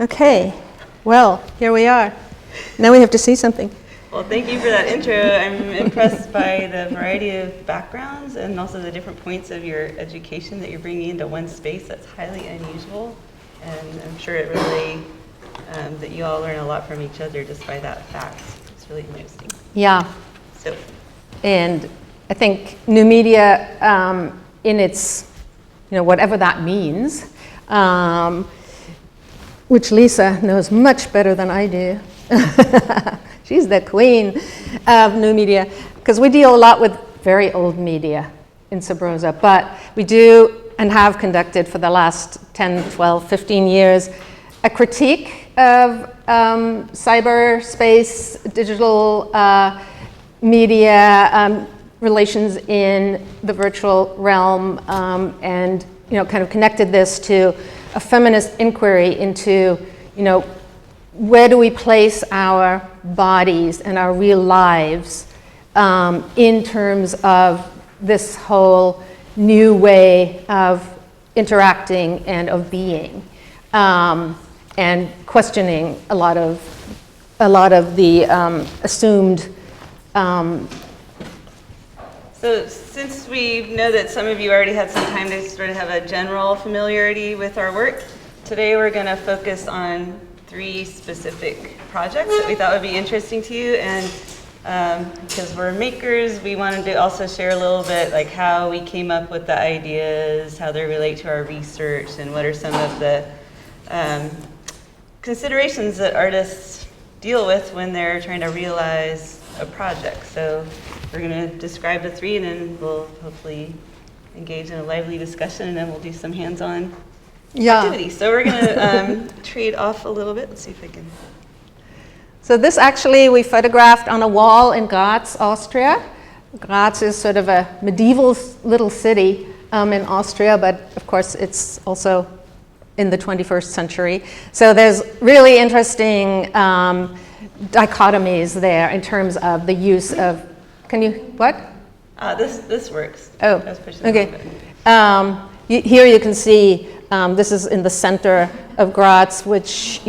Okay, well, here we are. Now we have to see something. Well, thank you for that intro. I'm impressed by the variety of backgrounds and also the different points of your education that you're bringing into one space that's highly unusual. And I'm sure it really, that you all learn a lot from each other just by that fact. It's really interesting. Yeah. So, and I think new media in its, whatever that means, which Lisa knows much better than I do. She's the queen of new media, because we deal a lot with very old media in Sub Rosa, but we do and have conducted for the last 10, 12, 15 years a critique of cyberspace, digital media, relations in the virtual realm, and kind of connected this to a feminist inquiry into, where do we place our bodies and our real lives in terms of this whole new way of interacting and of being, and questioning a lot of the assumed. So since we know that some of you already had some time to sort of have a general familiarity with our work, today we're going to focus on 3 specific projects that we thought would be interesting to you. And because we're makers, we wanted to also share a little bit like how we came up with the ideas, how they relate to our research, and what are some of the considerations that artists deal with when they're trying to realize a project. So we're going to describe the 3, and then we'll hopefully engage in a lively discussion, and then we'll do some hands-on activities. So we're going to trade off a little bit. Let's see if I can. So this actually we photographed on a wall in Graz, Austria. Graz is sort of a medieval little city in Austria, but of course it's also in the 21st century. So there's really interesting dichotomies there in terms of the use of, can you, what? This works. Oh, okay. Here you can see, this is in the center of Graz, which,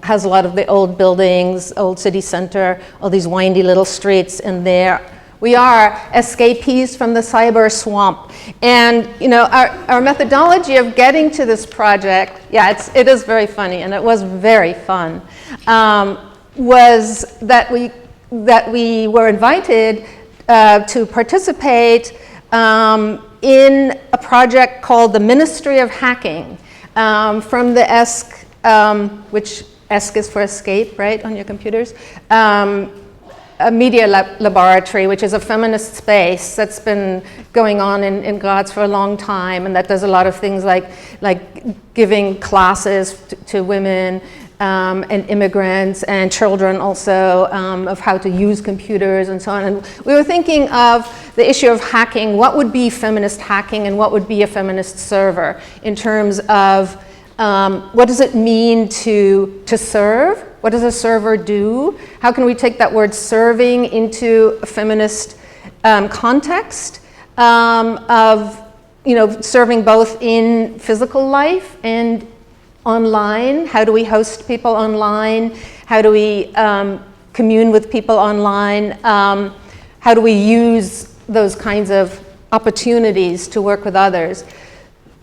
has a lot of the old buildings, old city center, all these windy little streets, and there we are, escapees from the cyber swamp. And, our methodology of getting to this project, it is very funny, and it was very fun, was that we were invited to participate in a project called the Ministry of Hacking from the ESC, which ESC is for escape, right, on your computers, a media laboratory, which is a feminist space that's been going on in Graz for a long time, and that does a lot of things like giving classes to women and immigrants and children also of how to use computers and so on. And we were thinking of the issue of hacking. What would be feminist hacking and what would be a feminist server in terms of what does it mean to serve? What does a server do? How can we take that word serving into a feminist context of serving both in physical life and online? How do we host people online? How do we commune with people online? How do we use those kinds of opportunities to work with others?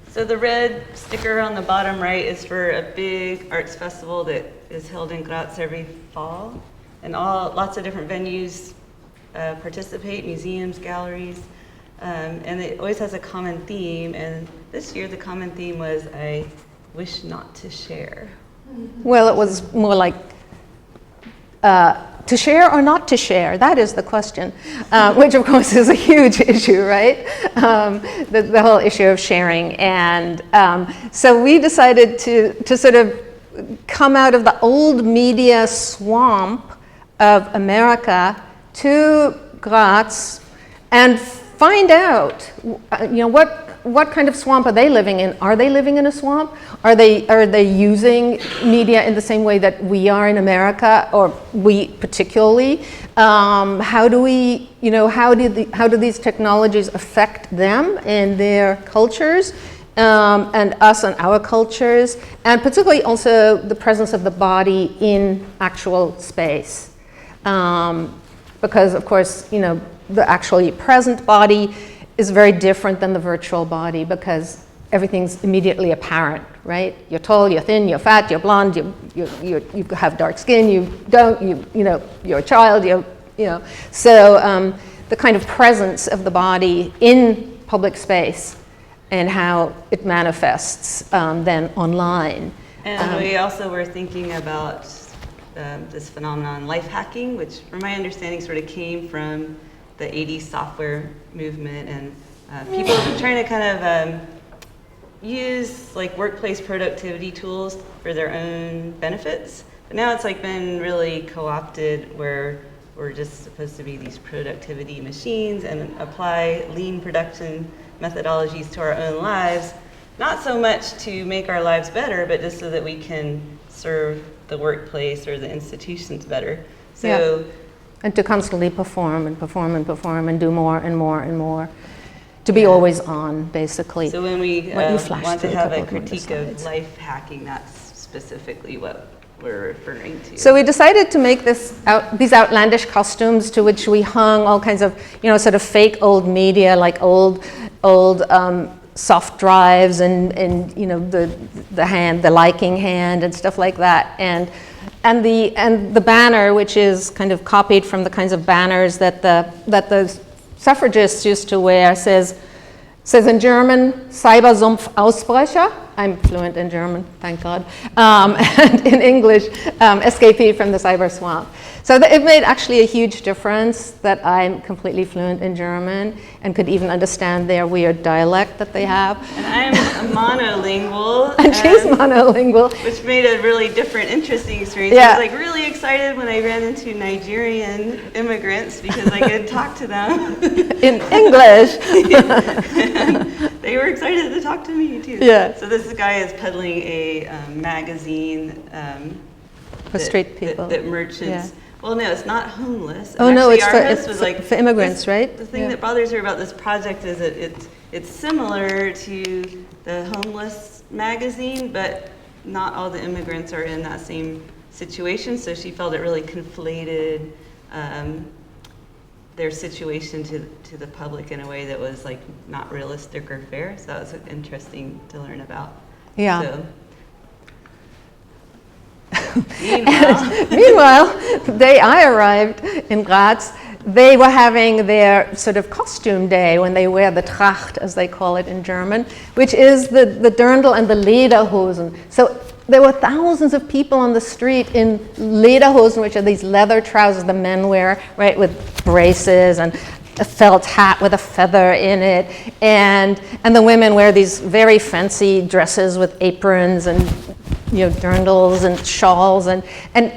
So the red sticker on the bottom right is for a big arts festival that is held in Graz every fall. And lots of different venues participate, museums, galleries. And it always has a common theme. And this year the common theme was, I wish not to share. Well, it was more like to share or not to share, that is the question, which of course is a huge issue, right? The whole issue of sharing. And so we decided to sort of come out of the old media swamp of America to Graz and find out, what kind of swamp are they living in? Are they living in a swamp? Are they using media in the same way that we are in America, or we particularly? How do these technologies affect them and their cultures? and us and our cultures, and particularly also the presence of the body in actual space. Because, of course, you know, the actually present body is very different than the virtual body because everything's immediately apparent, right? You're tall, you're thin, you're fat, you're blonde, you have dark skin, you don't, you know, you're a child, you know. So the kind of presence of the body in public space and how it manifests then online. And we also were thinking about this phenomenon, life hacking, which from my understanding sort of came from the 80s software movement and people trying to kind of use like workplace productivity tools for their own benefits. But now it's like been really co-opted where we're just supposed to be these productivity machines and apply lean production methodologies to our own lives, not so much to make our lives better, but just so that we can serve the workplace or the institutions better. So, yeah. And to constantly perform and perform and perform and do more and more and more. To be always on, basically. So when we want to have a critique of life hacking, that's specifically what we're referring to. So we decided to make these outlandish costumes to which we hung all kinds of, you know, sort of fake old media, like old soft drives and you know the liking hand and stuff like that, and the banner, which is kind of copied from the kinds of banners that the suffragists used to wear, says in German, Cybersumpf-Ausbrecher. I'm fluent in German, thank God. And in English, escapee from the cyber swamp. So it made actually a huge difference that I'm completely fluent in German and could even understand their weird dialect that they have. And I'm monolingual. And she's monolingual. Which made a really different, interesting experience. Yeah. I was like really excited when I ran into Nigerian immigrants because I could talk to them. In English. They were excited to talk to me too. Yeah. So this guy is peddling a magazine for street people. That merchants. Yeah. Well, no, it's not homeless. Oh, no, it's for immigrants, right? The thing that bothers her about this project is that it's similar to the homeless magazine, but not all the immigrants are in that same situation. So she felt it really conflated their situation to the public in a way that was like not realistic or fair. So that was interesting to learn about. Yeah. So. Meanwhile, the day I arrived in Graz, they were having their sort of costume day when they wear the Tracht, as they call it in German, which is the Dirndl and the Lederhosen. So there were thousands of people on the street in Lederhosen, which are these leather trousers the men wear, right, with braces and a felt hat with a feather in it. And the women wear these very fancy dresses with aprons and, you know, dirndls and shawls, and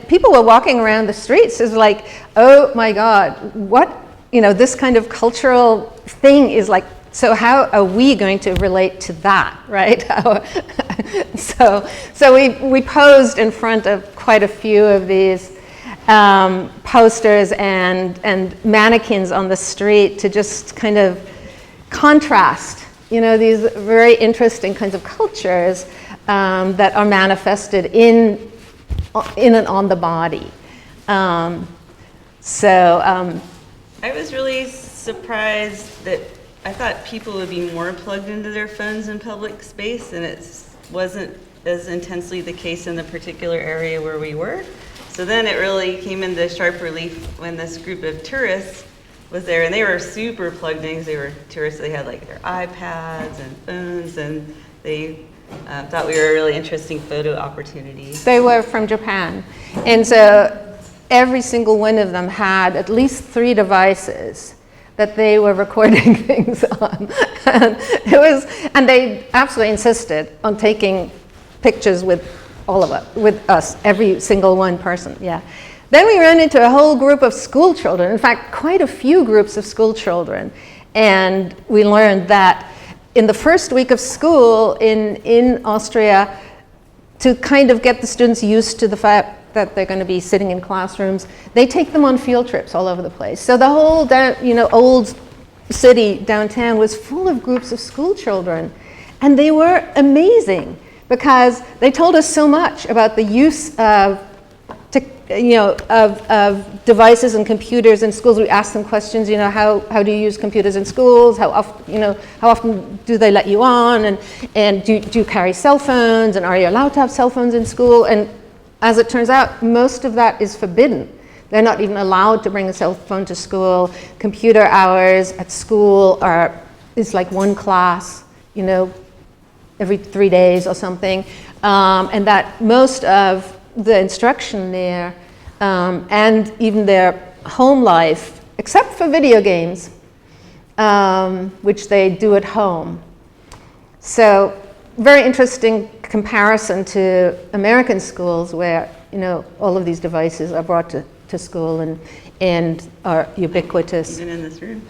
people were walking around the streets. It's like, oh my God, what, you know, this kind of cultural thing is like, so how are we going to relate to that, right? So we posed in front of quite a few of these posters and mannequins on the street to just kind of contrast, you know, these very interesting kinds of cultures that are manifested in and on the body. I was really surprised that I thought people would be more plugged into their phones in public space, and it wasn't as intensely the case in the particular area where we were. So then it really came into sharp relief when this group of tourists was there, and they were super plugged in because they were tourists. They had like their iPads and phones, and they thought we were a really interesting photo opportunity. They were from Japan, and so every single one of them had at least 3 devices that they were recording things on. And they absolutely insisted on taking pictures with all of us, with us, every single one person, yeah. Then we ran into a whole group of school children, in fact, quite a few groups of school children, and we learned that in the first week of school in Austria, to kind of get the students used to the fact that they're going to be sitting in classrooms, they take them on field trips all over the place. So the whole old city downtown was full of groups of school children, And they were amazing because they told us so much about the use of of devices and computers in schools. We asked them questions, how do you use computers in schools? How often do they let you on? And do you carry cell phones? And are you allowed to have cell phones in school? And as it turns out, most of that is forbidden. They're not even allowed to bring a cell phone to school. Computer hours at school is like one class, every 3 days or something. And that most of the instruction there and even their home life, except for video games, which they do at home. So very interesting comparison to American schools where, all of these devices are brought to school and are ubiquitous. Even in this room.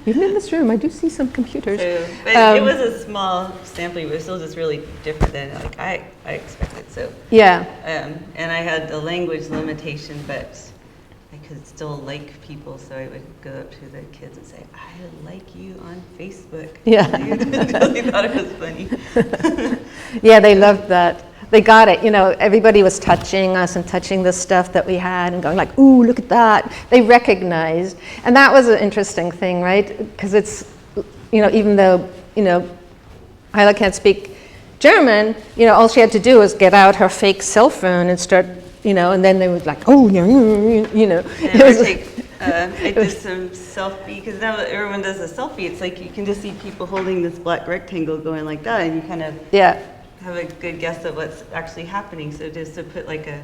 Even in this room, I do see some computers. But it was a small sampling, but it was still just really different than I expected. So yeah. And I had a language limitation, but I could still like people, so I would go up to the kids and say, "I like you on Facebook." Yeah. They thought it was funny. Yeah, they loved that. They got it, everybody was touching us and touching the stuff that we had and going like, ooh, look at that. They recognized. And that was an interesting thing, right? Because it's, even though, Hyla can't speak German, all she had to do was get out her fake cell phone and start, and then they would like, oh, And I did some selfie, because now everyone does a selfie. It's like you can just see people holding this black rectangle going like that, and you kind of have a good guess of what's actually happening. So just to put like a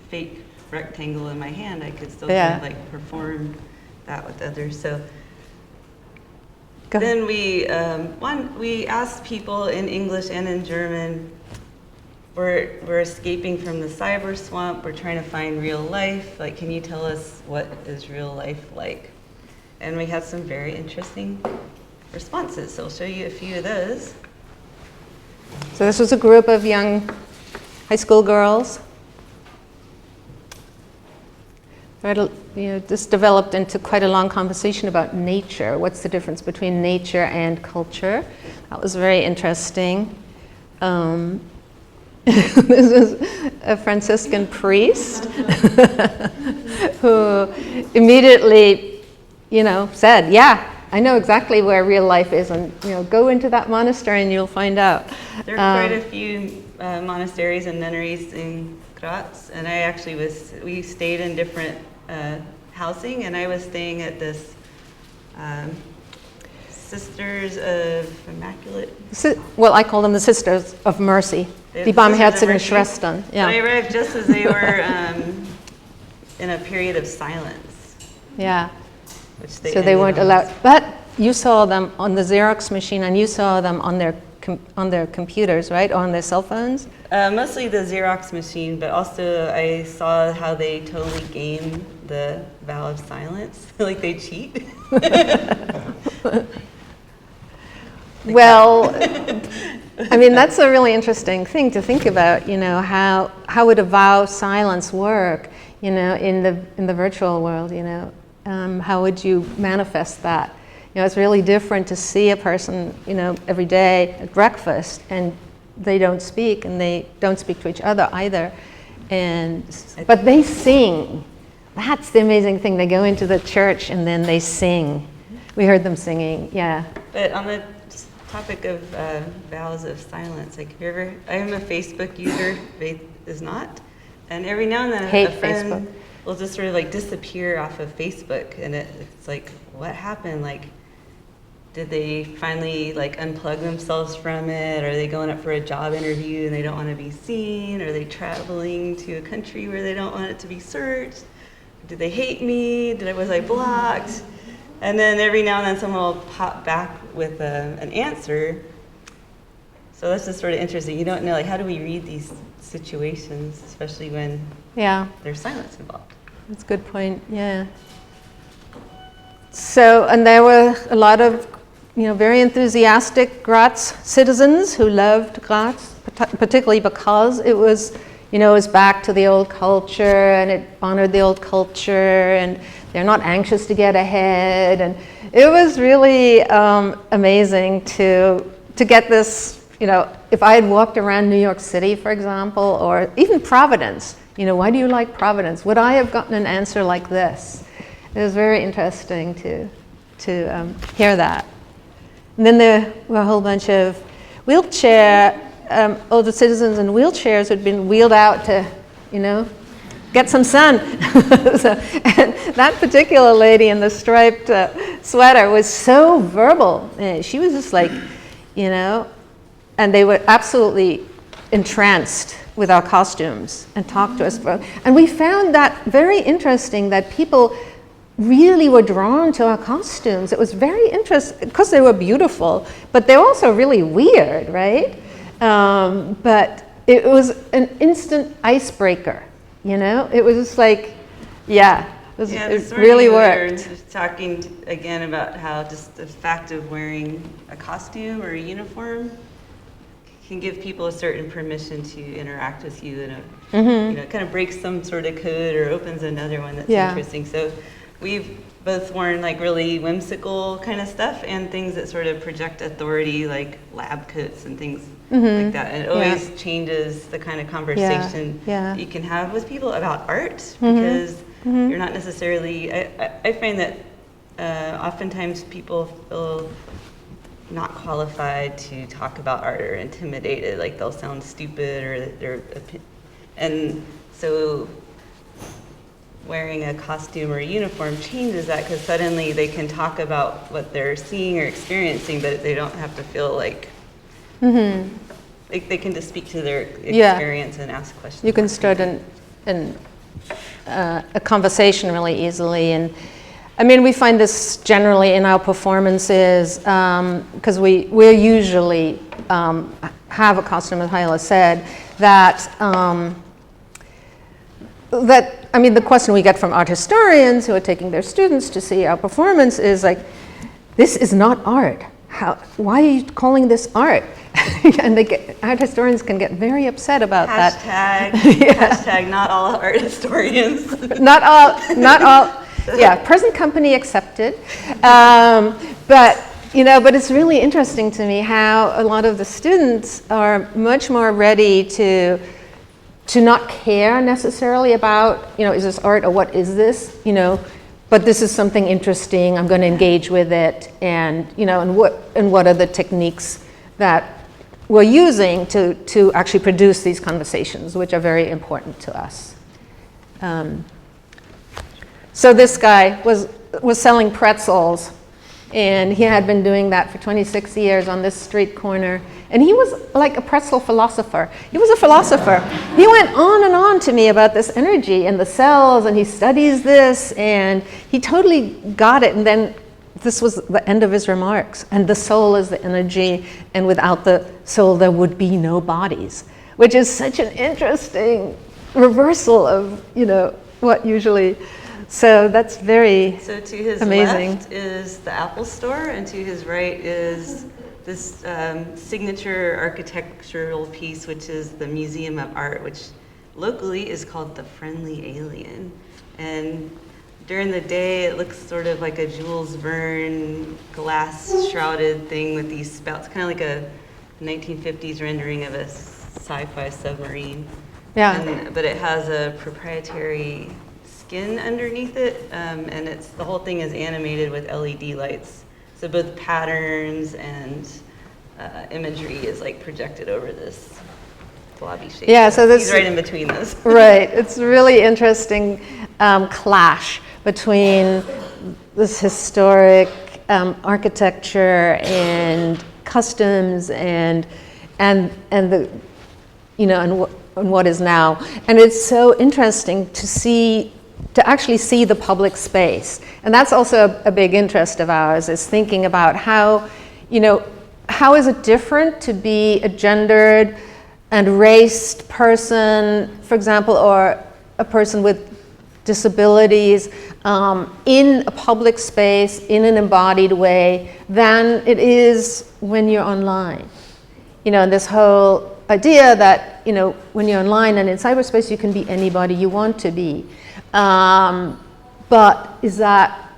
fake rectangle in my hand, I could still kind of like perform that with others. So then we asked people in English and in German. We're escaping from the cyber swamp. We're trying to find real life. Like, can you tell us what is real life like? And we had some very interesting responses. So I'll show you a few of those. So this was a group of young high school girls. This developed into quite a long conversation about nature. What's the difference between nature and culture? That was very interesting. This is a Franciscan priest who immediately, said, yeah, I know exactly where real life is, and go into that monastery and you'll find out. There are quite a few monasteries and nunneries in Graz, and we stayed in different housing, and I was staying at this Sisters of Immaculate. Well, I call them the Sisters of Mercy. Die Barmherzigen Schwestern. Yeah. But I arrived just as they were in a period of silence. Yeah. So they weren't allowed. But you saw them on the Xerox machine, and you saw them on their computers, right? Or on their cell phones? Mostly the Xerox machine, but also I saw how they totally game the vow of silence. Like they cheat. Well, I mean, that's a really interesting thing to think about, how would a vow of silence work, in the virtual world, how would you manifest that? It's really different to see a person, every day at breakfast, and they don't speak, and they don't speak to each other either. But they sing. That's the amazing thing. They go into the church and then they sing. We heard them singing, yeah. But on the topic of vows of silence, I am a Facebook user, Faith is not, and every now and then a friend Facebook. Will just sort of like disappear off of Facebook, and it's like, what happened? Like, did they finally like unplug themselves from it? Are they going up for a job interview and they don't want to be seen? Are they traveling to a country where they don't want it to be searched? Did they hate me? Was I blocked? And then every now and then someone will pop back with an answer. So that's just sort of interesting. You don't know, like, how do we read these situations, especially when there's silence involved? That's a good point, yeah. So, and there were a lot of, very enthusiastic Graz citizens who loved Graz, particularly because it was, it was back to the old culture, and it honored the old culture, and they're not anxious to get ahead. And it was really amazing to get this if I had walked around New York City, for example, or even Providence, why do you like Providence? Would I have gotten an answer like this? It was very interesting to hear that. And then there were a whole bunch of older citizens in wheelchairs who'd been wheeled out to, get some sun. And that particular lady in the striped sweater was so verbal. She was just like, and they were absolutely entranced with our costumes and talked to us. And we found that very interesting, that people really were drawn to our costumes. It was very interesting because they were beautiful, but they were also really weird, right? But it was an instant icebreaker, It was just like, it really worked. We were talking again about how just the fact of wearing a costume or a uniform can give people a certain permission to interact with you, and it kind of breaks some sort of code or opens another one that's interesting. So we've both worn like really whimsical kind of stuff and things that sort of project authority, like lab coats and things like that. And it always changes the kind of conversation you can have with people about art, because you're not necessarily, I find that oftentimes people feel not qualified to talk about art or intimidated, like they'll sound stupid and so wearing a costume or a uniform changes that, because suddenly they can talk about what they're seeing or experiencing, but they don't have to feel like they can just speak to their experience and ask questions. You can start a conversation really easily. And I mean, we find this generally in our performances, because we usually have a costume, as Hyla said, the question we get from art historians who are taking their students to see our performance is like, this is not art. Why are you calling this art? And art historians can get very upset about that. Hashtag not all art historians. Not all. Yeah, present company accepted. But it's really interesting to me how a lot of the students are much more ready to not care necessarily about, is this art or what is this, but this is something interesting, I'm going to engage with it, and, and what are the techniques that we're using to actually produce these conversations, which are very important to us. So this guy was selling pretzels, and he had been doing that for 26 years on this street corner. And he was like a pretzel philosopher. He was a philosopher. He went on and on to me about this energy and the cells, and he studies this, and he totally got it. And then this was the end of his remarks. And the soul is the energy, and without the soul, there would be no bodies, which is such an interesting reversal of, what usually. So that's very So to his amazing. Left is the Apple Store, and to his right is this signature architectural piece, which is the Museum of Art, which locally is called the Friendly Alien. And during the day, it looks sort of like a Jules Verne glass-shrouded thing with these spouts, kind of like a 1950s rendering of a sci-fi submarine. Yeah. But it has a proprietary skin underneath it, and the whole thing is animated with LED lights. So both patterns and imagery is like projected over this blobby shape. Yeah, so this he's right in between those. Right, it's really interesting clash between this historic architecture and customs and the and what is now. And it's so interesting to actually see the public space. And that's also a big interest of ours, is thinking about how is it different to be a gendered and raced person, for example, or a person with disabilities in a public space, in an embodied way, than it is when you're online. And this whole idea that, when you're online and in cyberspace, you can be anybody you want to be. But is that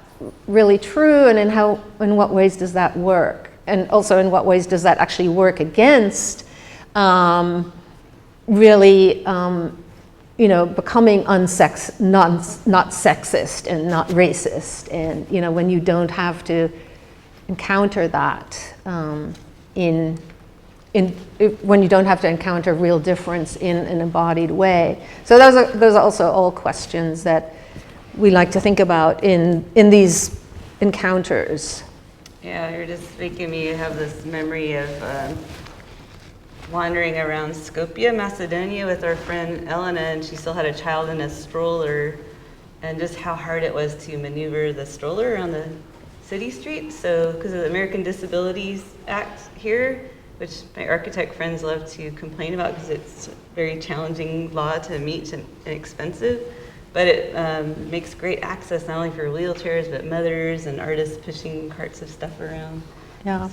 really true? And in what ways does that work? and also in what ways does that actually work against really, becoming not sexist and not racist, and when you don't have to encounter that when you don't have to encounter real difference in an embodied way. So those are also all questions that we like to think about in these encounters. Yeah, you're just making me have this memory of wandering around Skopje, Macedonia with our friend Elena, and she still had a child in a stroller, and just how hard it was to maneuver the stroller around the city street. So, because of the American Disabilities Act here, which my architect friends love to complain about because it's a very challenging law to meet and expensive, but it makes great access not only for wheelchairs, but mothers and artists pushing carts of stuff around. Yeah.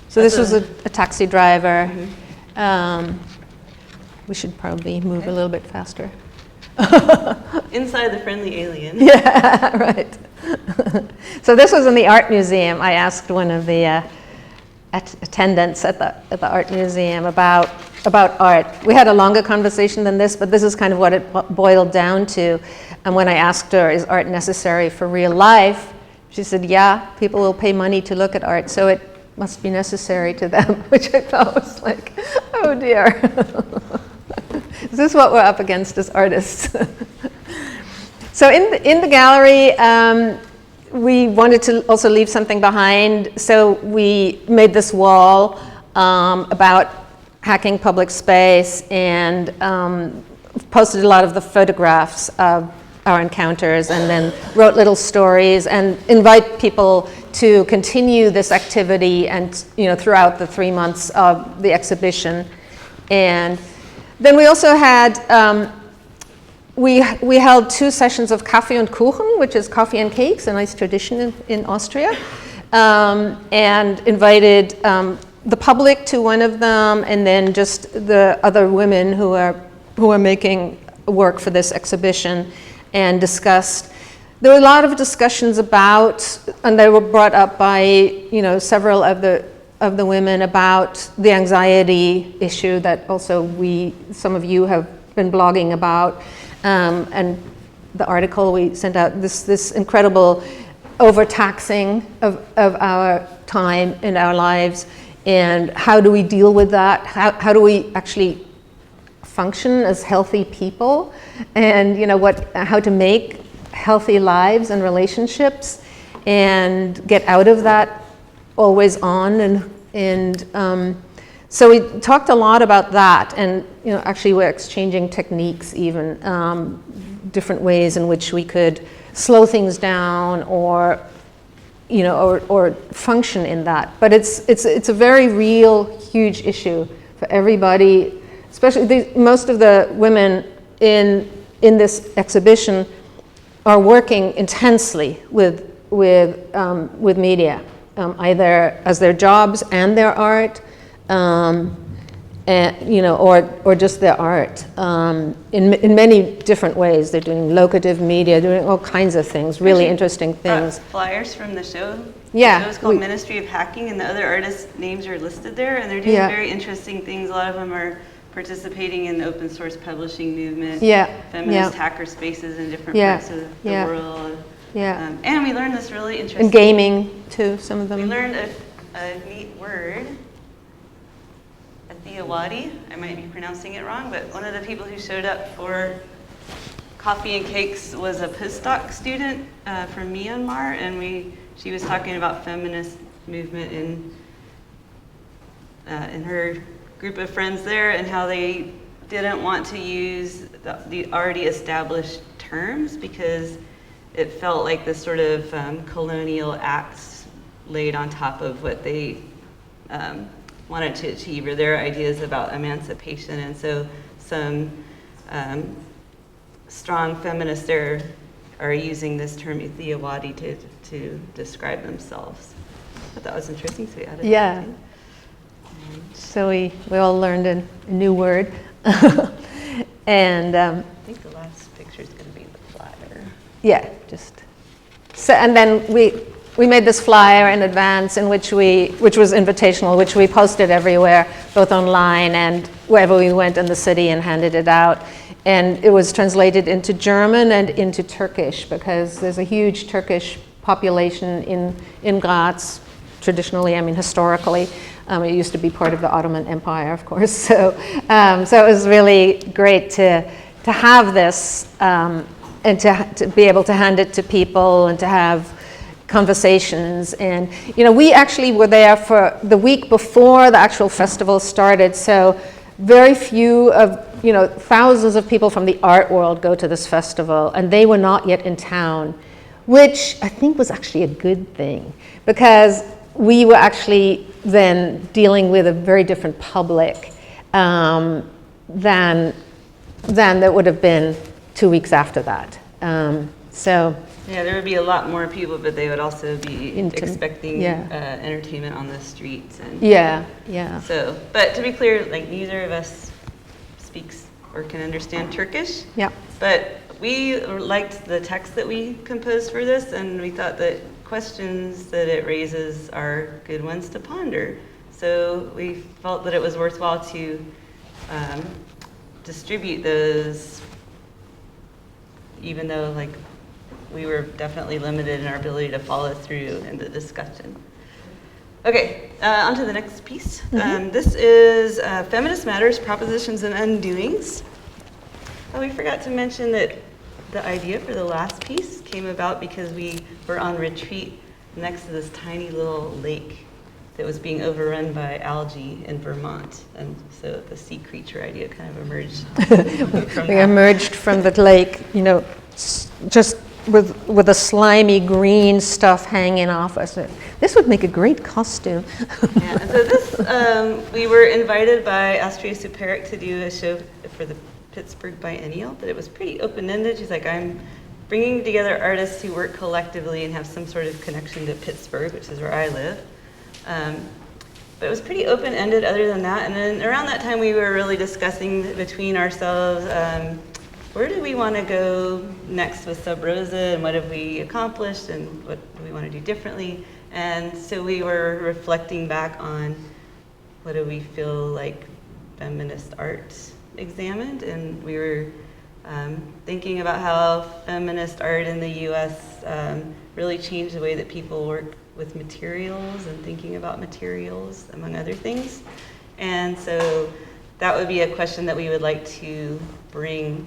So this was a taxi driver. Mm-hmm. We should probably move a little bit faster. Inside the friendly alien. Yeah, right. So this was in the art museum. I asked one of the attendants at the art museum about art. We had a longer conversation than this, but this is kind of what it boiled down to. And when I asked her, is art necessary for real life? She said, yeah, people will pay money to look at art, so it must be necessary to them, which I thought was like, oh dear. Is this what we're up against as artists? So in the gallery, we wanted to also leave something behind, so we made this wall about hacking public space, and posted a lot of the photographs of our encounters, and then wrote little stories and invite people to continue this activity and throughout the 3 months of the exhibition. And then we also had we held 2 sessions of Kaffee und Kuchen, which is coffee and cakes, a nice tradition in Austria, and invited the public to one of them, and then just the other women who are making work for this exhibition, and discussed. There were a lot of discussions about, and they were brought up by several of the women, about the anxiety issue that also some of you have been blogging about, and the article we sent out, this incredible overtaxing of our time in our lives, and how do we deal with that? How do we actually function as healthy people, and how to make healthy lives and relationships, and get out of that always on, and so we talked a lot about that, and actually we're exchanging techniques, even different ways in which we could slow things down, or function in that. But it's a very real, huge issue for everybody, especially most of the women in this exhibition are working intensely with media, either as their jobs and their art, or just their art, in many different ways. They're doing locative media, doing all kinds of things, really interesting things. Flyers from the show. Yeah. The show is called Ministry of Hacking, and the other artists' names are listed there, and they're doing very interesting things. A lot of them are participating in the open source publishing movement, feminist hacker spaces in different parts of the world. And we learned this really interesting. And gaming too, some of them. We learned a neat word, Athiyawadi. I might be pronouncing it wrong, but one of the people who showed up for Coffee and Cakes was a postdoc student from Myanmar, and she was talking about feminist movement in her group of friends there, and how they didn't want to use the already established terms because it felt like this sort of colonial acts laid on top of what they wanted to achieve, or their ideas about emancipation. And so some strong feminists there are using this term Athiyawadi to describe themselves. I thought that was interesting, so we added that too. So we all learned a new word. And I think the last picture is going to be the flyer. and then we made this flyer in advance which was invitational, which we posted everywhere, both online and wherever we went in the city, and handed it out. And it was translated into German and into Turkish, because there's a huge Turkish population in Graz, traditionally, I mean historically. It used to be part of the Ottoman Empire, of course. So it was really great to have this and to be able to hand it to people and to have conversations. And we actually were there for the week before the actual festival started, so very few of thousands of people from the art world go to this festival, and they were not yet in town, which I think was actually a good thing, because we were actually then dealing with a very different public than there would have been 2 weeks after that. Yeah, there would be a lot more people, but they would also be expecting entertainment on the streets. And Yeah. So, but to be clear, like neither of us speaks or can understand Turkish. Yeah. But we liked the text that we composed for this, and we thought that questions that it raises are good ones to ponder. So we felt that it was worthwhile to distribute those, even though like we were definitely limited in our ability to follow through in the discussion. Okay, on to the next piece. This is Feminist Matters, Propositions and Undoings. Oh, we forgot to mention that the idea for the last piece came about because we were on retreat next to this tiny little lake that was being overrun by algae in Vermont. And so the sea creature idea kind of emerged from We emerged from the lake, just with a slimy green stuff hanging off us. This would make a great costume. Yeah, and so this, we were invited by Astria Superic to do a show for the Pittsburgh Biennial, but it was pretty open-ended. She's like, I'm bringing together artists who work collectively and have some sort of connection to Pittsburgh, which is where I live. But it was pretty open-ended other than that. And then around that time, we were really discussing between ourselves, where do we want to go next with Sub Rosa, and what have we accomplished, and what do we want to do differently? And so we were reflecting back on what do we feel like feminist art examined, and we were thinking about how feminist art in the US really changed the way that people work with materials and thinking about materials, among other things. And so that would be a question that we would like to bring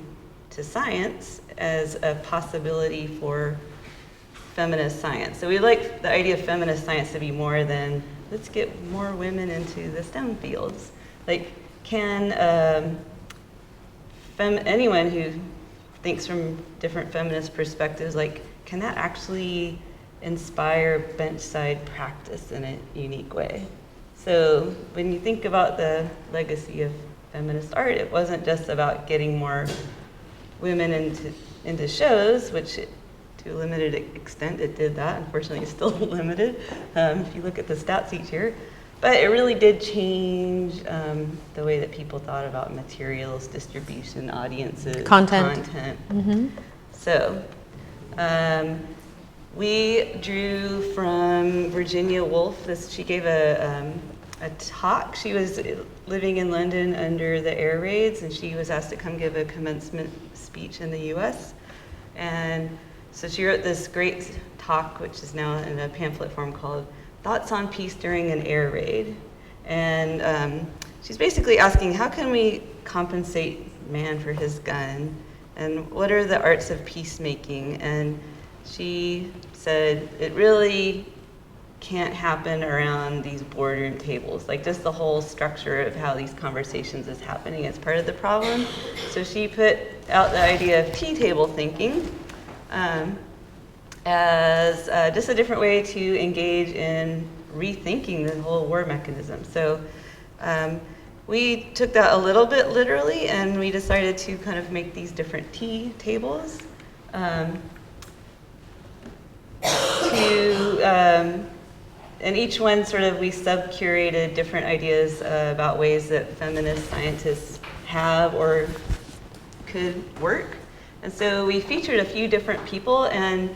to science as a possibility for feminist science. So we like the idea of feminist science to be more than, let's get more women into the STEM fields. Like, can anyone who thinks from different feminist perspectives, like, can that actually inspire benchside practice in a unique way? So when you think about the legacy of feminist art, it wasn't just about getting more women into shows, which to a limited extent it did that. Unfortunately, it's still limited if you look at the stats each year. But it really did change the way that people thought about materials, distribution, audiences, content. Mm-hmm. So we drew from Virginia Woolf. She gave a talk. She was living in London under the air raids, and she was asked to come give a commencement speech in the US. And so she wrote this great talk, which is now in a pamphlet form, called Thoughts on Peace During an Air Raid. And she's basically asking, how can we compensate man for his gun? And what are the arts of peacemaking? And she said, it really can't happen around these boardroom tables. Like, just the whole structure of how these conversations is happening is part of the problem. So she put out the idea of tea table thinking as just a different way to engage in rethinking the whole war mechanism. So we took that a little bit literally, and we decided to kind of make these different tea tables and each one sort of, we sub-curated different ideas about ways that feminist scientists have or could work. And so we featured a few different people, and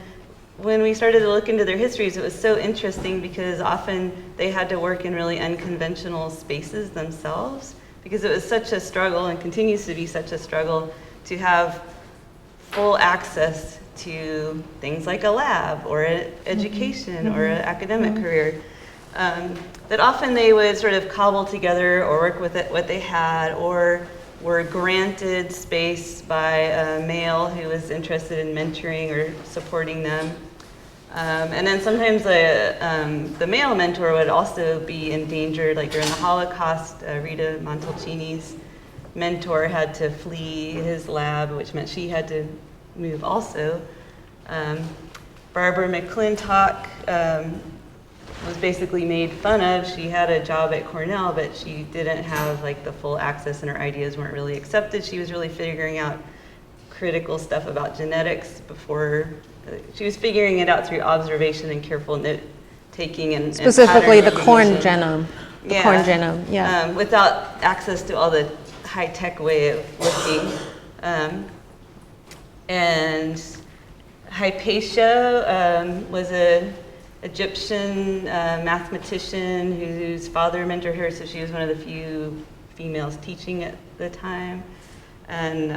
when we started to look into their histories, it was so interesting because often they had to work in really unconventional spaces themselves, because it was such a struggle and continues to be such a struggle to have full access to things like a lab or an education or an academic career. That often they would sort of cobble together or work with what they had, or were granted space by a male who was interested in mentoring or supporting them. And then sometimes the male mentor would also be endangered, like during the Holocaust. Rita Montalcini's mentor had to flee his lab, which meant she had to move also. Barbara McClintock was basically made fun of. She had a job at Cornell, but she didn't have like the full access, and her ideas weren't really accepted. She was really figuring out critical stuff about genetics before. She was figuring it out through observation and careful note taking and specifically and the corn recognition. genome. The corn genome, yeah. Without access to all the high-tech way of looking. And Hypatia was an Egyptian mathematician whose father mentored her, so she was one of the few females teaching at the time. And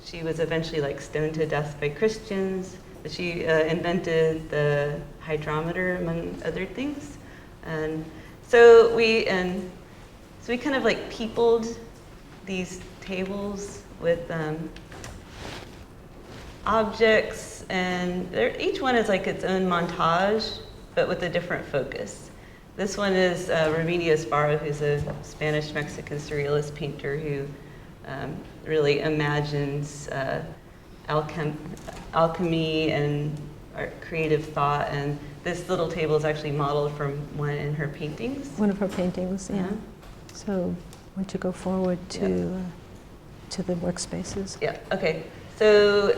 she was eventually like stoned to death by Christians. But she invented the hydrometer, among other things. And so we kind of like peopled these tables with objects, and each one is like its own montage, but with a different focus. This one is Remedios Varo, who's a Spanish-Mexican surrealist painter who really imagines alchemy and creative thought, and this little table is actually modeled from one in her paintings. One of her paintings, yeah. So, why don't you go forward to the workspaces? Yeah, okay. So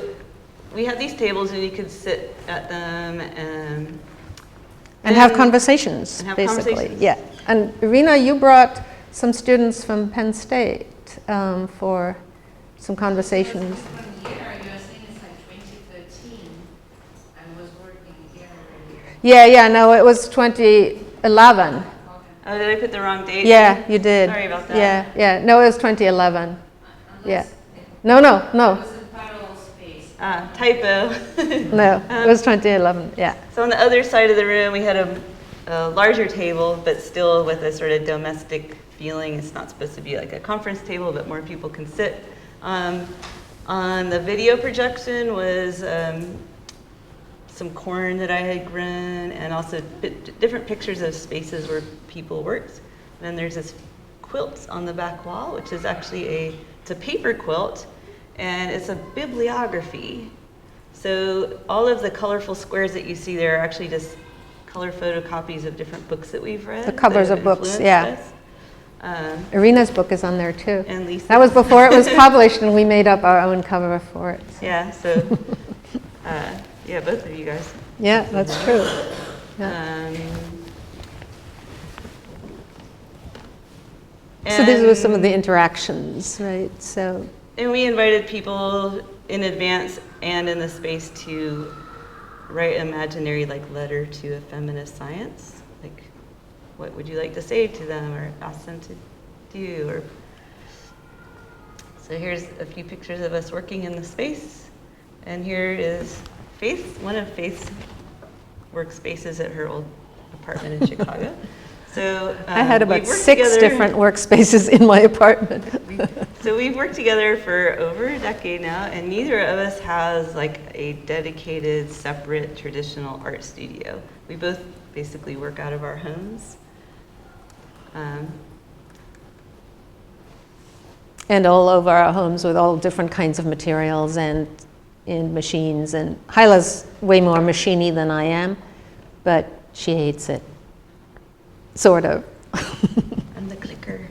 we had these tables, and you could sit at them and have conversations, and have basically. conversations. Yeah. And Irina, you brought some students from Penn State for some conversations. Yeah, no, it was 2011. Oh, did I put the wrong date? Yeah, you did. Sorry about that. Yeah. No, it was 2011. Yeah. No. Typo. No, it was 2011, yeah. So on the other side of the room, we had a larger table, but still with a sort of domestic feeling. It's not supposed to be like a conference table, but more people can sit. On the video projection was some corn that I had grown, and also different pictures of spaces where people worked. And then there's this quilt on the back wall, which is actually it's a paper quilt, and it's a bibliography. So all of the colorful squares that you see there are actually just color photocopies of different books that we've read. The covers of books, yeah. Irina's book is on there too. And Lisa. That was before it was published, and we made up our own cover for it. So. Yeah, so, yeah, both of you guys. Yeah, that's true. Yeah. So these were some of the interactions, right? So. And we invited people in advance and in the space to write an imaginary letter to a feminist science. Like, what would you like to say to them or ask them to do? Or so here's a few pictures of us working in the space. And here is Faith, one of Faith's workspaces at her old apartment in Chicago. So I had about 6 different workspaces in my apartment. So we've worked together for over a decade now, and neither of us has a dedicated, separate, traditional art studio. We both basically work out of our homes. And all over our homes with all different kinds of materials and in machines. And Hyla's way more machiney than I am, but she hates it. Sort of. I'm the clicker.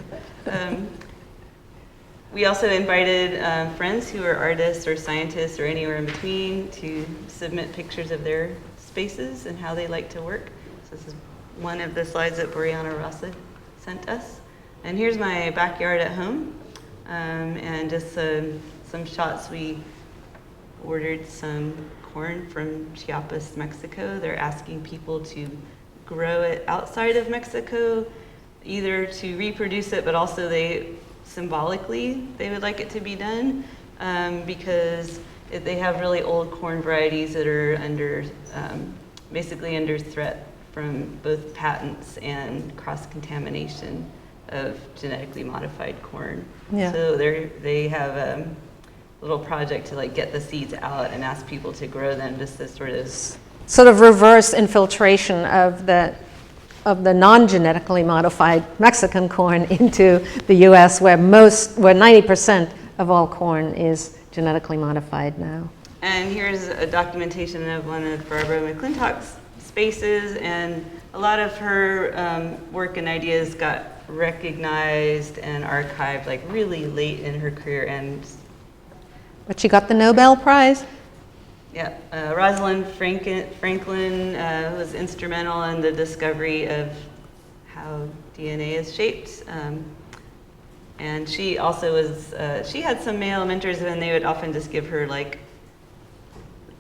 We also invited friends who are artists or scientists or anywhere in between to submit pictures of their spaces and how they like to work. So this is one of the slides that Boreana Rasa sent us. And here's my backyard at home. And just some shots. We ordered some corn from Chiapas, Mexico. They're asking people to grow it outside of Mexico, either to reproduce it, but also symbolically they would like it to be done, because they have really old corn varieties that are basically under threat from both patents and cross-contamination of genetically modified corn. Yeah. So they have a little project to like get the seeds out and ask people to grow them, just to sort of reverse infiltration of the non-genetically modified Mexican corn into the U.S., where 90% of all corn is genetically modified now. And here's a documentation of one of Barbara McClintock's spaces, and a lot of her work and ideas got recognized and archived like really late in her career. But she got the Nobel Prize. Yeah, Rosalind Franklin was instrumental in the discovery of how DNA is shaped. And she also was, she had some male mentors, and they would often just give her like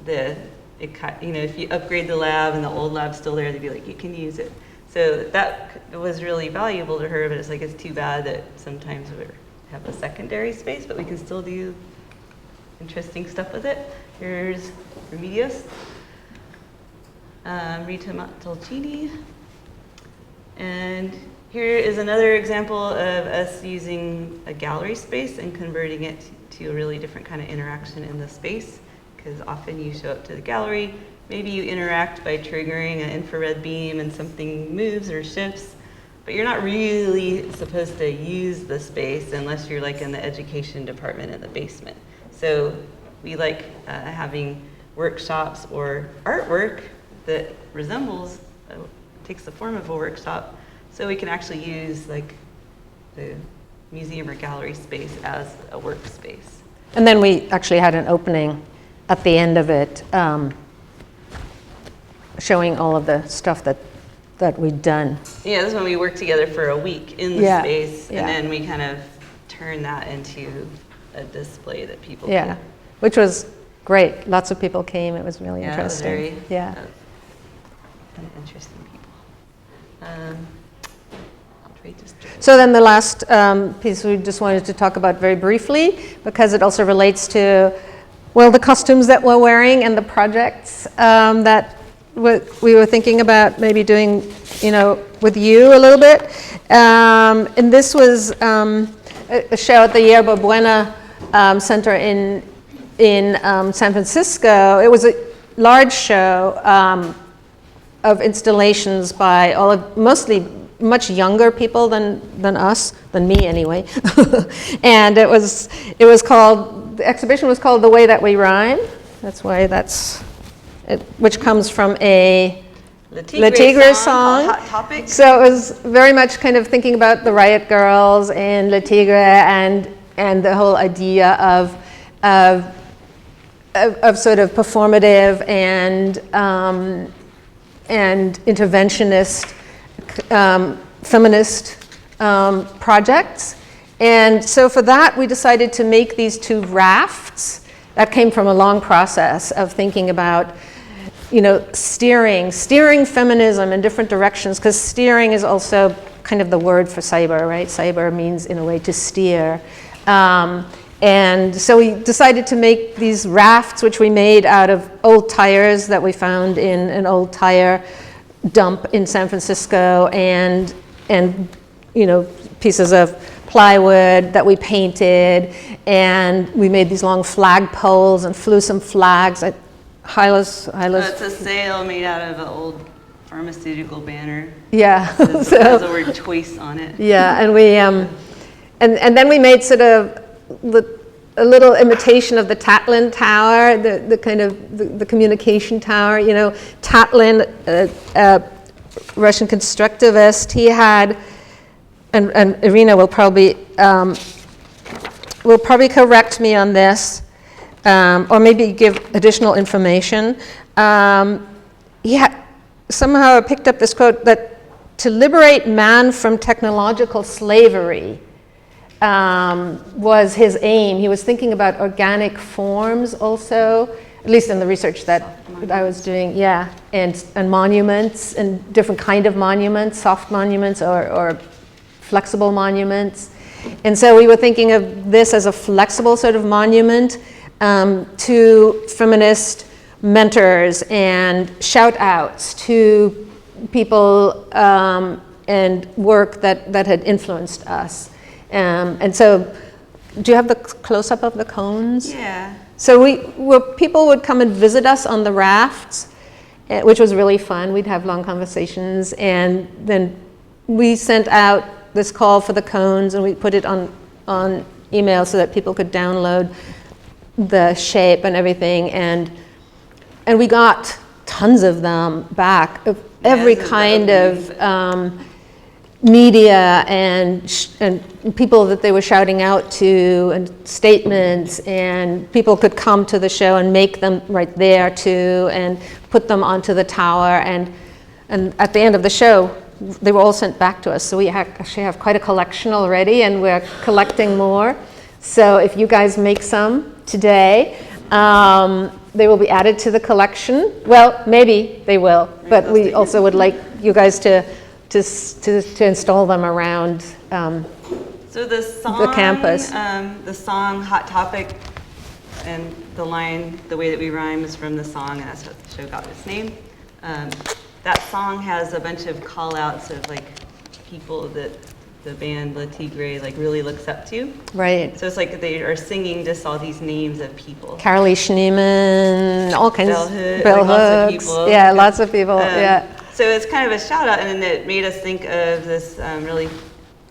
if you upgrade the lab and the old lab's still there, they'd be like, you can use it. So that was really valuable to her, but it's too bad that sometimes we have a secondary space, but we can still do interesting stuff with it. Here's Remedios, Rita Montalcini. And here is another example of us using a gallery space and converting it to a really different kind of interaction in the space, because often you show up to the gallery, maybe you interact by triggering an infrared beam and something moves or shifts, but you're not really supposed to use the space unless you're like in the education department in the basement. So we like having workshops or artwork that takes the form of a workshop, so we can actually use like the museum or gallery space as a workspace. And then we actually had an opening at the end of it, showing all of the stuff that we'd done. Yeah, this is when we worked together for a week in the space, and then we kind of turned that into a display that people could. Which was great. Lots of people came. It was really interesting. It was very interesting people. So then the last piece we just wanted to talk about very briefly, because it also relates to, well, the costumes that we're wearing and the projects that we were thinking about maybe doing, with you a little bit. And this was a show at the Yerba Buena Center in San Francisco. It was a large show of installations by mostly much younger people than me anyway. And the exhibition was called The Way That We Rhyme. That's why which comes from a Le Tigre song. Hot Topic. So it was very much kind of thinking about the Riot Girls and Le Tigre and the whole idea of sort of performative and interventionist feminist projects. And so for that, we decided to make these two rafts. That came from a long process of thinking about, steering feminism in different directions, because steering is also kind of the word for cyber, right? Cyber means, in a way, to steer. And so we decided to make these rafts, which we made out of old tires that we found in an old tire dump in San Francisco, and pieces of plywood that we painted, and we made these long flag poles and flew some flags. Hyla's. It's a sail made out of an old pharmaceutical banner. Yeah. It has the word choice on it. Yeah, and we and then we made sort of a little imitation of the Tatlin Tower, the kind of the communication tower. Tatlin, a Russian constructivist, he had, and Irina will probably correct me on this, or maybe give additional information. He had somehow picked up this quote that to liberate man from technological slavery was his aim. He was thinking about organic forms also. at least in the research that I was doing, yeah, and monuments, and different kind of monuments, soft monuments or flexible monuments. And so we were thinking of this as a flexible sort of monument to feminist mentors and shout outs to people and work that had influenced us. And so, do you have the close-up of the cones? Yeah. So people would come and visit us on the rafts, which was really fun. We'd have long conversations, and then we sent out this call for the cones, and we put it on email so that people could download the shape and everything, and we got tons of them back of every kind of media and people that they were shouting out to, and statements, and people could come to the show and make them right there too, and put them onto the tower, and at the end of the show they were all sent back to us. So we actually have quite a collection already, and we're collecting more. So if you guys make some today, they will be added to the collection. Well, maybe they will, but we also would like you guys to install them around so the campus. The song Hot Topic, and the line, the way that we rhyme, is from the song, and that's what the show got its name. That song has a bunch of call outs of like people that the band La Tigre like really looks up to. Right. So it's like they are singing just all these names of people. Carolee Schneeman, all kinds Bell of Hooks, Bell like lots of Hooks. people. Yeah, lots of people. Yeah. So it's kind of a shout out, and then it made us think of this really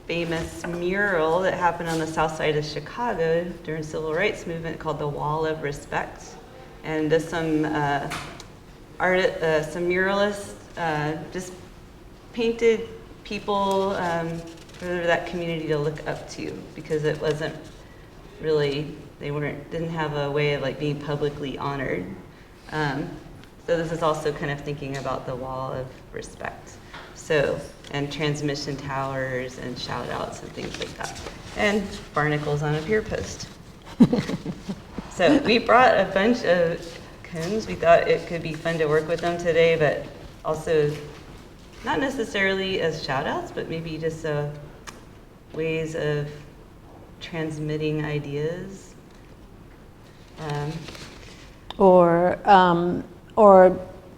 famous mural that happened on the south side of Chicago during the Civil Rights Movement called the Wall of Respect. And some muralists just painted people for that community to look up to, because it wasn't really, didn't have a way of like being publicly honored. So this is also kind of thinking about the wall of respect. So, and transmission towers and shout outs and things like that. And barnacles on a pier post. So we brought a bunch of cones. We thought it could be fun to work with them today, but also not necessarily as shout outs, but maybe just ways of transmitting ideas. Or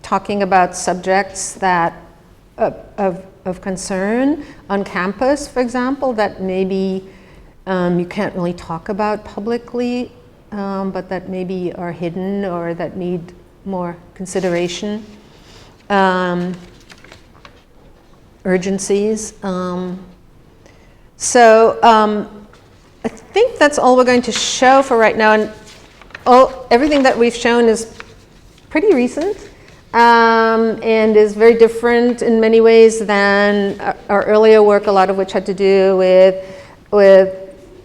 talking about subjects that of concern on campus, for example, that maybe you can't really talk about publicly, but that maybe are hidden or that need more consideration. Urgencies. So I think that's all we're going to show for right now, and everything that we've shown is pretty recent and is very different in many ways than our earlier work, a lot of which had to do with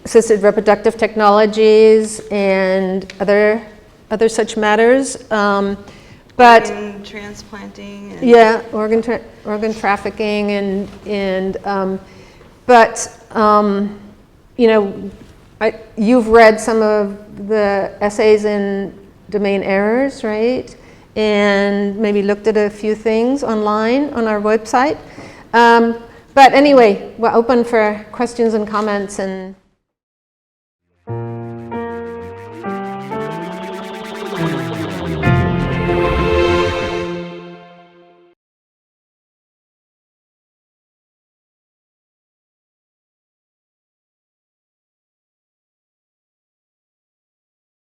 assisted reproductive technologies and other such matters. But organ transplanting. And yeah, organ trafficking you know, you've read some of the essays in Domain Errors, right? And maybe looked at a few things online on our website. But anyway, we're open for questions and comments and